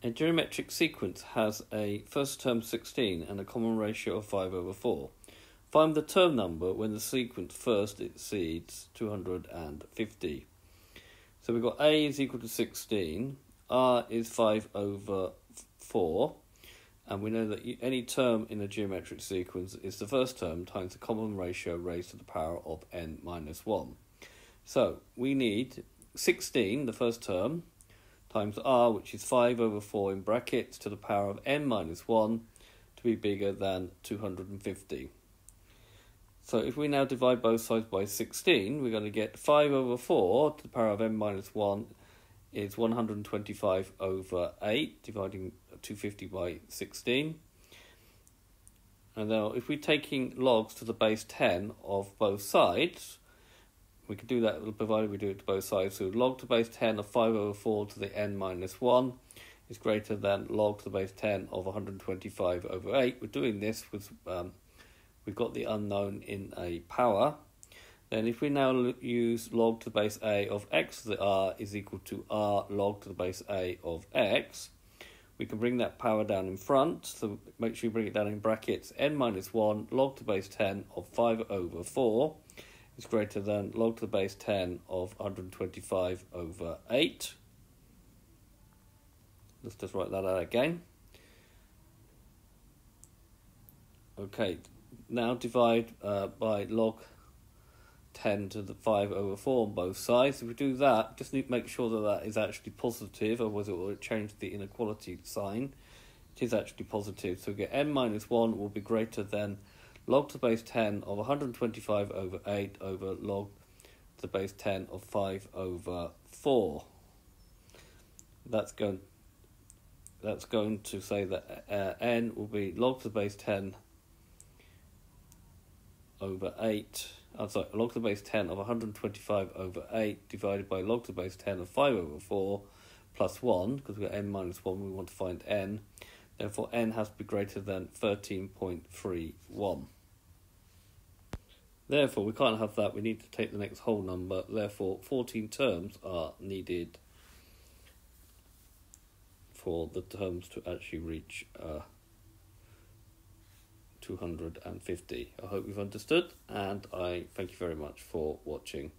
A geometric sequence has a first term 16 and a common ratio of 5/4. Find the term number when the sequence first exceeds 250. So we've got A is equal to 16, R is 5/4, and we know that any term in a geometric sequence is the first term times the common ratio raised to the power of n minus 1. So we need 16, the first term, times r, which is 5/4 in brackets to the power of n minus 1, to be bigger than 250. So if we now divide both sides by 16, we're going to get 5/4 to the power of n minus 1 is 125/8, dividing 250 by 16. And now if we're taking logs to the base 10 of both sides, we can do that provided we do it to both sides. So log to the base 10 of 5/4 to the n minus 1 is greater than log to the base 10 of 125/8. We're doing this with, we've got the unknown in a power. Then if we now use log to the base a of x to the r is equal to r log to the base a of x, we can bring that power down in front. So make sure you bring it down in brackets. N minus 1 log to the base 10 of 5/4 is greater than log to the base 10 of 125/8. Let's just write that out again. Okay, now divide by log 10 to the 5/4 on both sides. If we do that, just need to make sure that that is actually positive, otherwise it will change the inequality sign. It is actually positive, so we get n minus 1 will be greater than log to the base 10 of 125/8 over log to the base 10 of 5/4. That's going to say that n will be log to the base 10 over 8. Log to the base 10 of 125/8 divided by log to the base 10 of 5/4 plus 1, because we've got n minus 1, we want to find n. Therefore, n has to be greater than 13.31. Therefore, we can't have that. We need to take the next whole number. Therefore, 14 terms are needed for the terms to actually reach 250. I hope you've understood, and I thank you very much for watching.